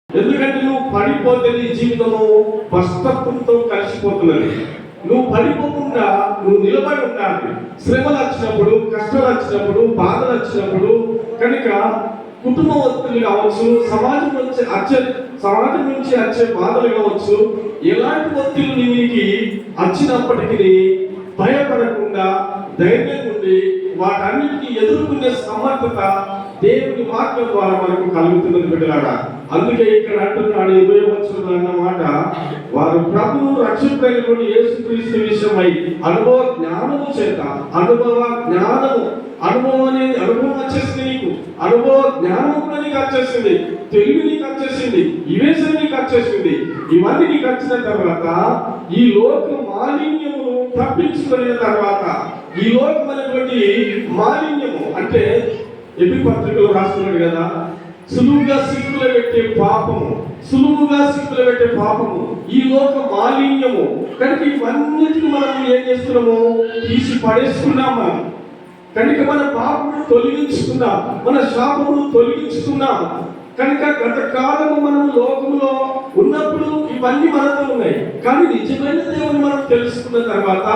ఎందుకంటే నువ్వు పడిపోతే నీ జీవితము పశ్చాత్తంతో కలిసిపోతున్నది. నువ్వు పడిపోకుండా నువ్వు నిలబడి ఉండాలి. శ్రమలు వచ్చినప్పుడు, కష్టాలు వచ్చినప్పుడు, బాధలు వచ్చినప్పుడు, కనుక కుటుంబ ఒత్తిడి కావచ్చు, సమాజం నుంచి వచ్చే బాధలు కావచ్చు, ఎలాంటి ఒత్తిడి నీకు వచ్చినప్పటికీ భయపడకుండా ధైర్యం ఉండి వాటన్నిటికీ ఎదుర్కొనే సమర్థత దేవుని వాక్యం ద్వారా మనకు కలుగుతున్నది బిడ్డలారా. అందుకే ఇక్కడ అంటున్నాడు 20వ వచనంలో అన్నమాట, వారు ప్రభువు రక్షకుడైనటువంటి యేసుక్రీస్తు విషయమై అనుభవ జ్ఞానము చేత అనుభవం వచ్చేసింది. నీకు అనుభవ జ్ఞానం కూడా నీకు వచ్చేసింది, తెలివి నీకు వచ్చేసింది, వివేచన నీకు వచ్చేసింది. ఇవన్నీ నీకు వచ్చిన తర్వాత ఈ లోక మాలిన్యమును తప్పించుకునే తర్వాత, ఈ లోకమైనటువంటి మాలిన్యము అంటే ఎపి పత్రికలో రాస్తున్నాడు కదా, సులువుగా సిక్కులు పెట్టే పాపము, ఈ లోక మాలిన్యము. కనుక ఇవన్నిటిని మనం ఏం చేస్తున్నాము, తీసి పడేసుకున్నాం. మనం కనుక మన పాపమును తొలగించుకున్నాం, మన శాపమును తొలగించుకున్నాం. కనుక గత కాలము మనం లోకంలో ఉన్నప్పుడు ఇవన్నీ మనతో ఉన్నాయి. కానీ నిజమైన దేవుని మనం తెలుసుకున్న తర్వాత,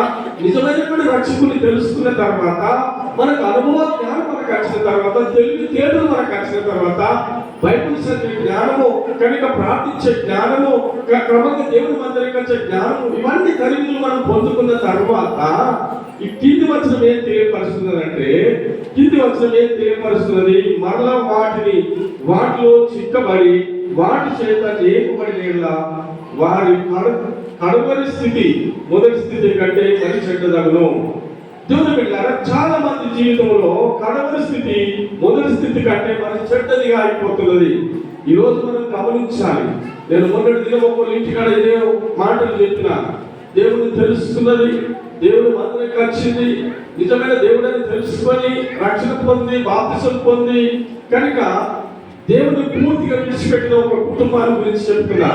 నిజమైనటువంటి రక్షకుని తెలుసుకున్న తర్వాత, మనకు అనుభవ జ్ఞానం మనకు వచ్చిన తర్వాత, తెలివితేటలు మనకు వచ్చిన తర్వాత, బైబిల్ చదివే జ్ఞానము, కనుక ప్రార్థించే జ్ఞానము, క్రమంగా దేవుని మందిరికి వచ్చే జ్ఞానము, ఇవన్నీ కలిగి మనం పొందుకున్న తర్వాత ఈ కింది వచనం ఏం తెలియపరుస్తున్నది, మరలా వాటిలో చిక్కబడి వాటి చేత చేయబడిన వారి కడవరి స్థితి మొదటి స్థితి కంటే మరి చెడ్డదగును. దేవుని బిడ్డలారా, చాలా మంది జీవితంలో కడవరి స్థితి మొదటి స్థితి కంటే మరి చెడ్డదిగా అయిపోతున్నది. ఈ రోజు మనం గమనించాలి. నేను మొన్నటి దినం ఒకరు ఇంటికాడ ఇదే మాటలు చెప్పిన, దేవుని తెలుసుకున్నది, దేవుడు మందిరికి వచ్చింది, నిజమైన దేవుడని తెలుసుకొని రక్షణ పొంది బాప్తిసం పొంది కనుక దేవుని పూర్తిగా విడిచిపెట్టిన ఒక కుటుంబాన్ని గురించి చెప్తున్నా.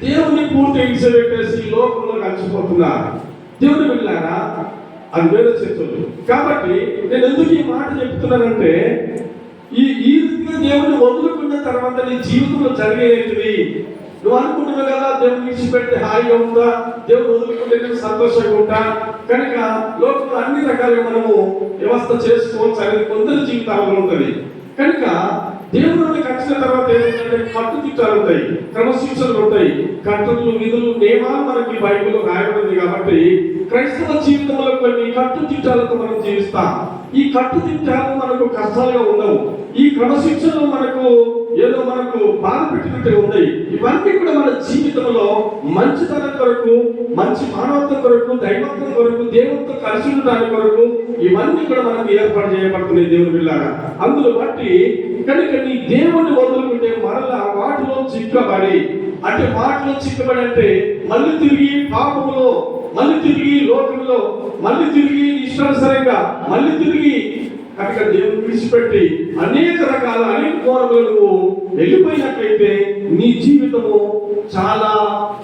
దేవుని పూర్తిగా విడిచిపెట్టేసి లోకంలో కలిసిపోతున్నారు. దేవుని బిడ్డలారా, అది వేరే చేతులు. కాబట్టి నేను ఎందుకు ఈ మాట చెప్తున్నానంటే, ఈ రీతిగా దేవుని వదులుకున్న తర్వాత నీ జీవితంలో జరిగేది. నువ్వు అనుకుంటున్నావు కదా, దేవుని విడిచిపెడితే హాయిగా ఉందా, దేవుని వదులుకుంటే నేను సంతోషంగా ఉంటా, కనుక లోకంలో అన్ని రకాలుగా మనము వ్యవస్థ చేసుకోవచ్చు అనేది కొందరి జీవితాలలో ఉంటుంది. కనుక దేవుడికి వచ్చిన తర్వాత ఏంటంటే కట్టుదిట్టాలు ఉంటాయి, క్రమశిక్షణలు ఉంటాయి, కట్టులు విధులు నియమాలు మనకి బైబిల్లో రాయబడింది. కాబట్టి క్రైస్తవ జీవితంలో కొన్ని కట్టుదిట్టాలతో మనం జీవిస్తాం. ఈ కట్టుదిట్టాలు మనకు కష్టాలుగా ఉండవు, ఈ క్రమశిక్షణలు మనకు ఏదో మనకు బాధ పెట్టినట్టే ఉన్నాయి. ఇవన్నీ కూడా మన జీవితంలో మంచితనం కొరకు, మంచి మానవత్వం కొరకు, దైవత్వం కొరకు, దేవునితో కలిసి ఉండడానికి కొరకు ఇవన్నీ కూడా మనకు ఏర్పాటు చేయబడుతున్నాయి దేవుని బిడ్డలారా. అందులో బట్టి కనుక నీ దేవుణ్ణి వదులుకుంటే మరలా వాటిలో చిక్కబడి అంటే మళ్ళీ తిరిగి పాపములో, మళ్ళీ తిరిగి లోకంలో, మళ్ళీ తిరిగి ఇష్టానుసారంగా, మళ్ళీ తిరిగి కనుక దేవుని విడిచిపెట్టి అనేక కోణములు నువ్వు వెళ్ళిపోయినట్లయితే నీ జీవితము చాలా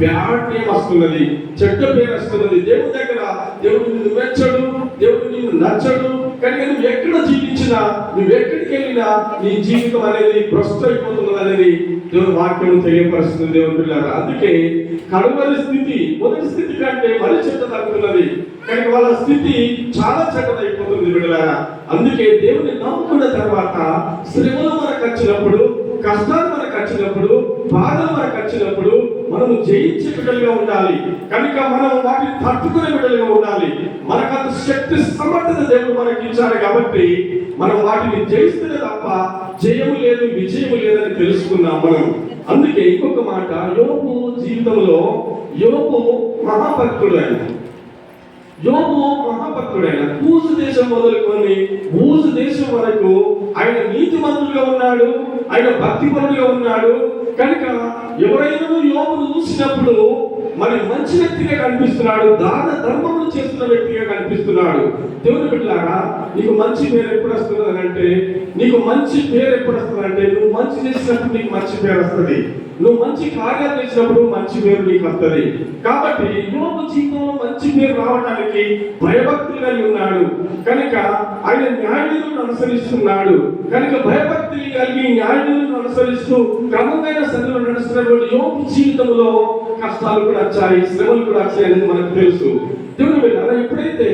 బ్యాడ్ నేమ్ వస్తున్నది, చెడ్డ పేరు వస్తున్నది. దేవుని దగ్గర దేవుడు నిన్ను మెచ్చడు, దేవుడు నిన్ను నచ్చడు. కనుక నువ్వు ఎక్కడ జీవించినా, నువ్వు ఎక్కడికి వెళ్ళినా నీ జీవితం అనేది భ్రష్టు అయిపోతున్నది అనేది దేవుని వాక్యం తెలియపరుస్తుంది దేవుని పిల్లలు. అందుకే కడవరి స్థితి మొదటి స్థితి కంటే మరి చెడ్డ తగ్గుతున్నది. కనుక వాళ్ళ స్థితి చాలా చెడ్డదైపోతుంది బిడ్డలారా. అందుకే దేవుని నమ్ముకున్న తర్వాత శ్రమలు మనకు వచ్చినప్పుడు, కష్టాలు మనకు వచ్చినప్పుడు, బాధలు మనకు వచ్చినప్పుడు మనము జయించే బిడ్డలుగా ఉండాలి. కనుక మనం వాటిని తట్టుకునే బిడ్డలుగా ఉండాలి. మనకంత శక్తి సమర్థత దేవుడు మనకి ఇచ్చాడు. కాబట్టి మనం వాటిని జయిస్తేనే తప్ప జయము లేదు, విజయము లేదని తెలుసుకున్నాం మనం. అందుకే ఇంకొక మాట, యోబు జీవితంలో యోబు మహాభక్తుడైన బూజు దేశం మొదలుకొని బూజు దేశం వరకు ఆయన నీతిమంతుడుగా ఉన్నాడు, ఆయన భక్తిపరుడుగా ఉన్నాడు. కనుక ఎవరైనా యోబును చూసినప్పుడు మరి మంచి వ్యక్తిగా కనిపిస్తున్నాడు, దాన ధర్మములు చేస్తున్న వ్యక్తిగా కనిపిస్తున్నాడు. దేవుని బిడ్డలారా, నీకు మంచి పేరు ఎప్పుడు వస్తున్నది అంటే, నువ్వు మంచి చేసినప్పుడు నీకు మంచి పేరు వస్తుంది, నువ్వు మంచి కార్యాలు చేసినప్పుడు మంచి పేరు నీకు వస్తుంది. కాబట్టి యోబు జీవితంలో మంచి పేరు రావడానికి భయభక్తులు కలిగి ఉన్నాడు. కనుక ఆయన న్యాయవిధులను అనుసరిస్తున్నాడు. కనుక భయభక్తులు కలిగి న్యాయవిధులను అనుసరిస్తూ క్రమమైన సన్నిధిలో వచ్చినటువంటి యోబు జీవితంలో కష్టాలు కూడా వచ్చాయి, శ్రమలు కూడా వచ్చాయి అనేది మనకు తెలుసు. దేవుని బిడ్డలారా, ఎప్పుడైతే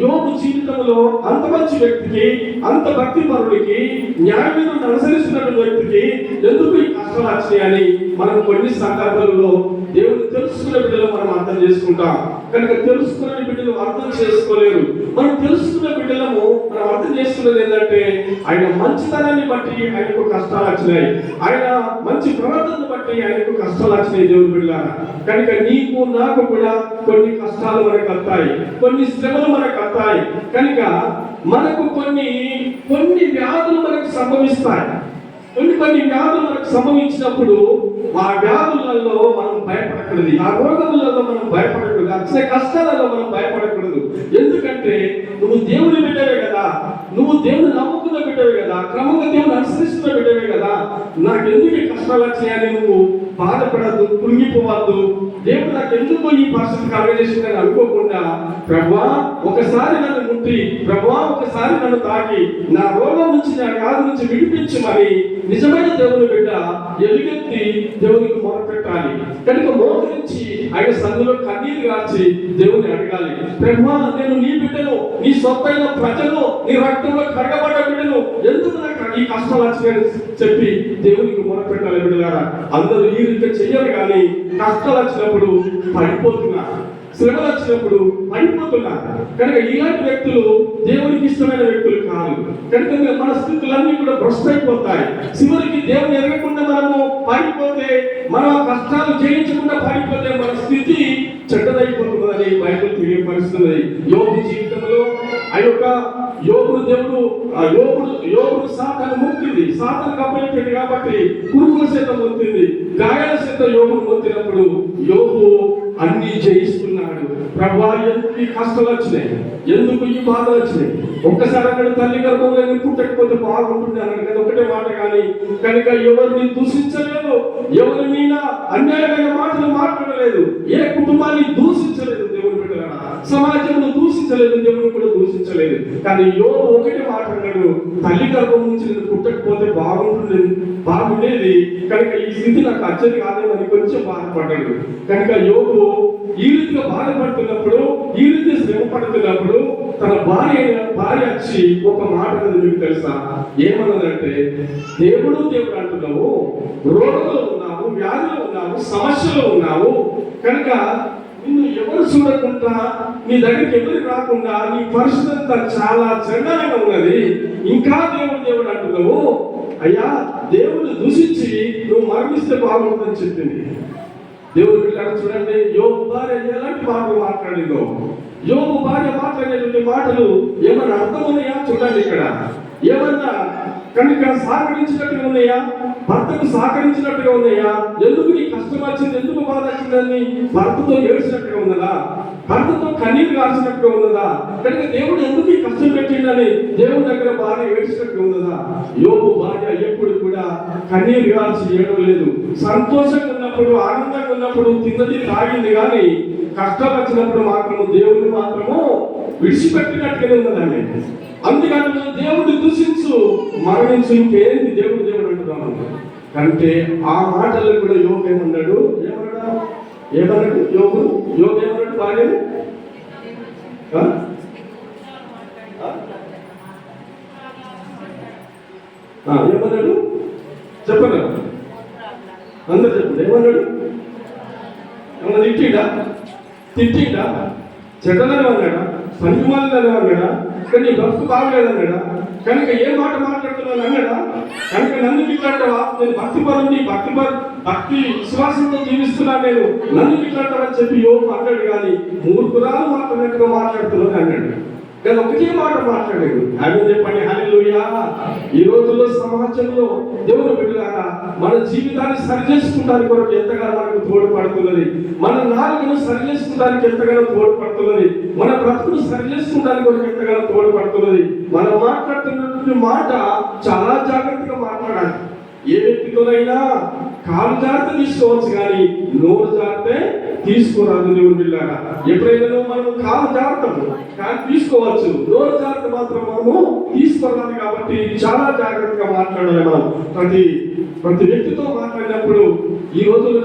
యోబు జీవితంలో అంత మంచి వ్యక్తికి, అంత భక్తి పరుడికి, న్యాయం అనుసరిస్తున్నటువంటి వ్యక్తికి ఎందుకు ఈ కష్టాలు వచ్చినాయని మనం కొన్ని సందర్భాలలో దేవుని తెలుసుకునే బిడ్డలు మనం అర్థం చేసుకుంటాం. కనుక తెలుసుకునే బిడ్డలు అర్థం చేసుకోలేరు. మనం తెలుసుకున్న బిడ్డలము మనం అర్థం చేసుకున్నది ఏంటంటే ఆయన మంచితనాన్ని బట్టి ఆయనకు కష్టాలు వచ్చినాయి, ఆయన మంచి ప్రవర్తనను బట్టి ఆయనకు కష్టాలు వచ్చినాయి. దేవుని బిడ్డలారా, కనుక నీకు నాకు కూడా కొన్ని కష్టాలు మనకు వస్తాయి, కొన్ని శ్రమలు మనకు వస్తాయి. కనుక మనకు కొన్ని వ్యాధులు మనకు సంభవిస్తాయి. కొన్ని వ్యాధులు మనకు సంభవించినప్పుడు ఆ వ్యాధులలో మనం భయపడకూడదు, ఆ రోగములలో మనం భయపడకూడదు, వచ్చే కష్టాలలో మనం భయపడకూడదు. ఎందుకంటే నువ్వు దేవుని బిడ్డవే కదా, నువ్వు దేవుని నమ్ముకున్న బిడ్డవే కదా, క్రమంగా దేవుని అనుసరిస్తున్న బిడ్డవే కదా, నాకు ఎందుకు ఈ కష్టాలు వచ్చాయని నువ్వు బాధపడద్దు, కృంగిపోవద్దు. దేవుడు నాకు ఎందుకు ఈ పరిస్థితి కలగజేసిందని అనుకోకుండా, ప్రభువా ఒకసారి నన్ను ముట్టి, ప్రభువా ఒకసారి నన్ను తాకి, నా రోగం నుంచి, నా వ్యాధి నుంచి విడిపించి మరి నిజమైన దేవుని బిడ్డ ఎలుగెత్తి దేవునికి మొరపెట్టాలి. కనుక మోకరించి ఆయన సన్నిధిలో కన్నీరు గార్చి దేవుని అడగాలి. ప్రభువా నేను నీ బిడ్డను, నీ సొత్తైన ప్రజను, నీ రక్తంలో కడగబడ్డ బిడ్డను, ఎందుకు నాకు ఈ కష్టాలు వచ్చినాయని చెప్పి దేవునికి మొరపెట్టాలి. బిడ్డలారా, అందరూ ఈ రీతిగా చెయ్యరు, కానీ కష్టాలు వచ్చినప్పుడు పడిపోతున్నారు, శ్రమలు వచ్చినప్పుడు పడిపోతున్నారు. కనుక ఇలాంటి వ్యక్తులు దేవునికి ఇష్టమైన వ్యక్తులు కాదు. కనుక మన స్థితులన్నీ కూడా భ్రష్ట అయిపోతాయి. చివరికి దేవుని ఎరగకుండా మనము పడిపోతే, మన కష్టాలు జయించకుండా పడిపోతే మన స్థితి చెడ్డదైపోతుందని బైబిల్ తెలియపరుస్తున్నది. యోబు జీవితంలో ఆ యొక్క యోబుడు సాతాను ముక్తింది, సాతాను కప్పలిపోయింది కాబట్టి కురుకుల చేత ముక్తింది, గాయాల చేత యోబును ముక్తినప్పుడు యోబు అన్ని జయిస్తున్నాడు. ప్రభువా ఎందుకు ఈ కష్టాలు వచ్చినాయి, ఎందుకు ఈ బాధలు వచ్చినాయి, ఒక్కసారి అక్కడ తల్లి గర్భంలో పుట్టకపోతే బాగుంటుంది అన్నాడు కదా, ఒకటే మాట. కానీ కనుక ఎవరిని దూషించలేదు, ఎవరి మీద అన్యాయమైన మాటలు మాట్లాడలేదు, ఏ కుటుంబాన్ని దూషించలేదు. దేవుని బిడ్డలారా, సమాజంలో దూషించలేదు, దేవుని కూడా దూషించలేదు. కానీ యోబు ఒకటే మాట్లాడాడు, తల్లి గర్భం నుంచి నేను పుట్టకపోతే బాగుండేది, కనుక ఈ స్థితి నాకు అచ్చది కాదేమని కొంచెం బాధపడ్డాడు. కనుక యోబు ఈ రీతిగా బాధపడుతున్నప్పుడు, ఈ రీతి శ్రమ పడుతున్నప్పుడు తన భార్య వచ్చి ఒక మాట అనేది మీకు తెలుసా? ఏమన్నదంటే, దేవుడు అంటున్నావు, రోగంలో ఉన్నావు, వ్యాధిలో ఉన్నావు, సమస్యలో ఉన్నావు, కనుక నిన్ను ఎవరు చూడకుండా, నీ దగ్గరికి ఎవరు రాకుండా నీ పరిస్థితి అంతా చాలా చెడ్డగా ఉన్నది, ఇంకా దేవుడు అంటున్నావు. అయ్యా, దేవుడు దూషించి నువ్వు మరణిస్తే బాగుంటుందని చెప్పింది. దేవుడు పిల్లలు చూడండి, యోబు భార్య ఎలాంటి మాటలు మాట్లాడిందో. యోబు భార్య మాట్లాడేటువంటి మాటలు ఏమన్నా అర్థం ఉన్నాయా? చూడండి, ఇక్కడ ఏమన్నా కనుక సహకరించినట్టుగా ఉన్నాయా? భర్తకు సహకరించినట్టుగా ఉన్నాయా? ఎందుకు నీ కష్టం వచ్చింది, ఎందుకు బాధ వచ్చిందని భర్తతో ఏడ్చినట్టుగా ఉన్నదా? భర్తతో కన్నీరు కాల్చినట్టుగా ఉన్నదా? కనుక దేవుడు ఎందుకు ఈ కష్టం పెట్టిందని దేవుని దగ్గర భార్య ఏడ్చినట్టుగా ఉన్నదా? యోబు భార్య ఎప్పుడు కూడా కన్నీరు కాల్చి ఏడవలేదు. సంతోషంగా ఉన్నప్పుడు, ఆనందంగా ఉన్నప్పుడు తిన్నది తాగింది, కానీ కష్టం వచ్చినప్పుడు మాత్రము దేవుడిని మాత్రము విడిచిపెట్టినట్టుగానే ఉన్నదండి. అందుకని దేవుడిని దూషించు, మరణించు, ఇంకేంది దేవుడు అంటున్నాను అంటే ఆ మాటల్లో కూడా యోబు ఏమన్నాడు? యోబు ఏమన్నాడు? భార్య ఏమన్నాడు? చెప్పండి, అందరు చెప్పండి. ఏమన్నాడు? ఏమన్నా తిట్టిండా? చెడ్డలని అన్నాడా? పనికిమాలని అన్నాడా? కానీ భక్తు బాగలేదన్నాడా? కనుక ఏ మాట మాట్లాడుతున్నాను అన్నాడా? కనుక నన్ను తిట్లాడవా? నేను భక్తి విశ్వాసంతో జీవిస్తున్నా, నేను నన్ను తిట్లాడతావని చెప్పి యోబు అన్నాడు. కానీ మూర్ఖురాలు మాట్లాడినట్టుగా మాట్లాడుతున్నాను అన్నాడు. కానీ ఒకటే మాట మాట్లాడాడు. ఆమె చెప్పండి, హల్లెలూయా. ఈ రోజుల్లో సమాజంలో దేవుని బిడ్డలారా, మన జీవితాన్ని సరి చేసుకోవడానికి కొరకు ఎంతగానో మనకు తోడ్పడుతున్నది, మన నాలుకను సరి చేసుకోవడానికి ఎంతగానో తోడ్పడుతున్నది, మన బ్రతుకును సరి చేసుకోవడానికి కొరకు ఎంతగానో తోడ్పడుతున్నది. మనం మాట్లాడుతున్నటువంటి మాట చాలా జాగ్రత్తగా మాట్లాడాలి. ఏ వ్యక్తితోనైనా కాలు జాగ్రత్త తీసుకోవచ్చు, కానీ నోరు జాగ్రత్త తీసుకోరాదు. దేవుని బిడ్డలారా, ఎప్పుడైనా మనం కాలు జాగ్రత్తము కానీ తీసుకోవచ్చు, నోరు జాగ్రత్త మాత్రం మనము తీసుకోరాదు. కాబట్టి చాలా జాగ్రత్తగా మాట్లాడాలి. మనం ప్రతి వ్యక్తితో మాట్లాడినప్పుడు ఈ రోజుల్లో